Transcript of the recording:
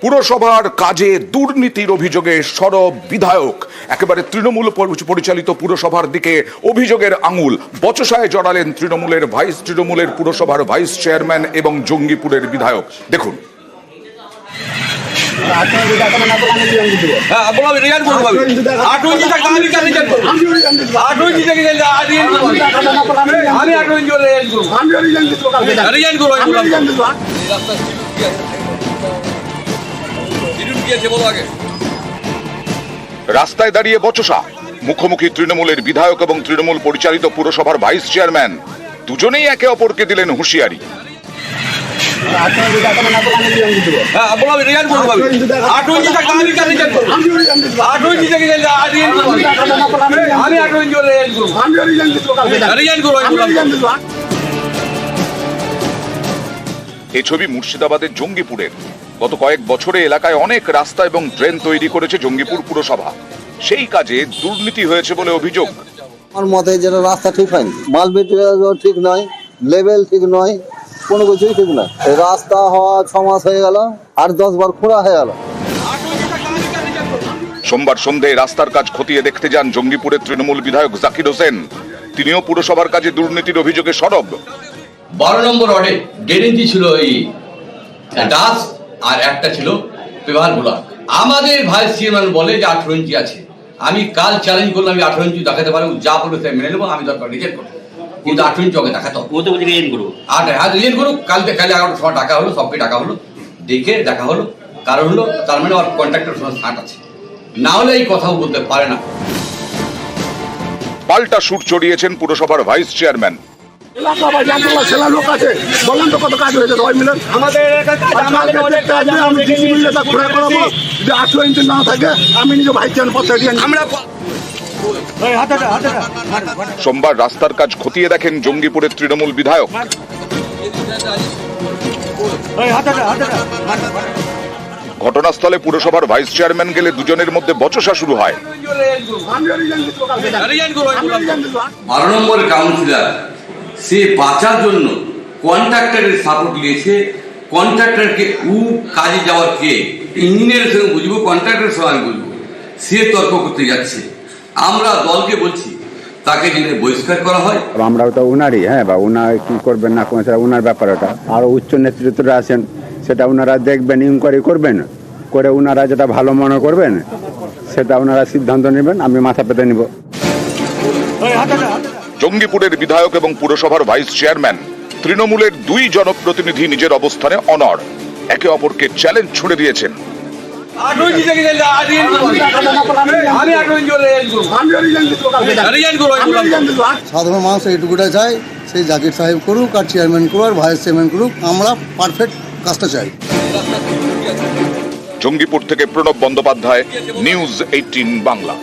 পুরসভার কাজে দুর্নীতির অভিযোগে সরব বিধায়ক। একেবারে তৃণমূল পরিচালিত পুরসভার দিকে অভিযোগের আঙুল বচসায় জড়ালেন তৃণমূলের পুরসভার ভাইস চেয়ারম্যান এবং জঙ্গিপুরের বিধায়ক। দেখুন। রাস্তায় দাঁড়িয়ে বচসা, মুখোমুখি তৃণমূলের বিধায়ক এবং তৃণমূল পরিচালিত পুরসভার ভাইস চেয়ারম্যান। দুজনেই একে অপরকে দিলেন হুঁশিয়ারি। এই ছবি মুর্শিদাবাদের জঙ্গিপুরের। গত কয়েক বছরে এলাকায় অনেক রাস্তা এবং ড্রেন তৈরি করেছে জঙ্গিপুর পুরসভা। সেই কাজে দুর্নীতি হয়েছে বলে অভিযোগ। আমার মতে যেটা রাস্তা ঠিক হয়নি, মাল মেটেরিয়াল ঠিক নয়, লেভেল ঠিক নয়, কোনো কিছুই ঠিক নয়। রাস্তা হওয়া 6 মাস হয়ে গেল, আর 10 বার খোঁড়া হয়ে গেল। সোমবার সন্ধ্যায় রাস্তার কাজ খতিয়ে দেখতে যান জঙ্গিপুরের তৃণমূল বিধায়ক জাকির হোসেন। তিনিও পুরসভার কাজে দুর্নীতির অভিযোগে সরব। 12 নম্বর ওয়ার্ডে ড্রেনেজি ছিল এই ডাস, আর একটা ছিল পেভার ব্লক। আমাদের ভাইস চেয়ারম্যান বলে যে 18 ইঞ্চি আছে। আমি কাল চ্যালেঞ্জ করলাম, আমি 18 ইঞ্চি দেখাতে পারবো, যা বলবে তাই মেনে নেবো, আমি দরকার রিজেক্ট করবো, কিন্তু 18 ইঞ্চি ওকে দেখাতে হবে। ও তো বলছে রিজেক্ট করবো, আর হ্যাঁ রিজেক্ট করুক। কালে 11টার সময় ডাকা হলো, সবকে ডাকা হলো, দেখে দেখা হলো, কারণ হলো তার মানে আমার কন্ট্রাক্টর সময় ফাঁট আছে, না হলে এই কথাও বলতে পারে না। পাল্টা সুর চড়িয়েছেন পুরসভার ভাইস চেয়ারম্যান। সোমবার রাস্তার কাজ খতিয়ে দেখেন জঙ্গিপুরের তৃণমূল বিধায়ক। ঘটনাস্থলে পুরসভার ভাইস চেয়ারম্যান গেলে দুজনের মধ্যে বচসা শুরু হয়। 12 নম্বর কাউন্সিলর সে বাঁচার জন্য কন্ট্রাক্টরের সাপোর্ট নিয়েছে। কন্ট্রাক্টরকে কাজে যাওয়ার কে, ইঞ্জিনিয়ারের সঙ্গে বুঝবো, কন্ট্রাক্টরের সঙ্গে আমি বুঝবো, সে তর্ক করতে যাচ্ছে। আমরা দলকে বলছি তাকে যদি বহিষ্কার করা হয়। আমরাও তো উনারই, হ্যাঁ, বা উনার কি করবেন না করবেন সেটা উনার ব্যাপার। ওটা আরো উচ্চ নেতৃত্বরা আছেন, সেটা উনারা দেখবেন, ইনকোয়ারি করবেন, করে উনারা যেটা ভালো মনে করবেন সেটা উনারা সিদ্ধান্ত নেবেন, আমি মাথা পেতে নিব। জঙ্গিপুরের বিধায়ক এবং পুরসভার ভাইস চেয়ারম্যান তৃণমূলের 2 জনপ্রতিনিধি নিজের অবস্থানে অনড়, একে অপরকে চ্যালেঞ্জ ছুড়ে দিয়েছেন। সাধারণ মানুষ এইটুকুটা চাই, সেই জাকির সাহেব করুক, আর চেয়ারম্যান করুক, আর ভাইস চেয়ারম্যান করুক, আমরা পারফেক্ট কাজটা চাই। জঙ্গিপুর থেকে প্রণব বন্দ্যোপাধ্যায়, নিউজ 18 বাংলা।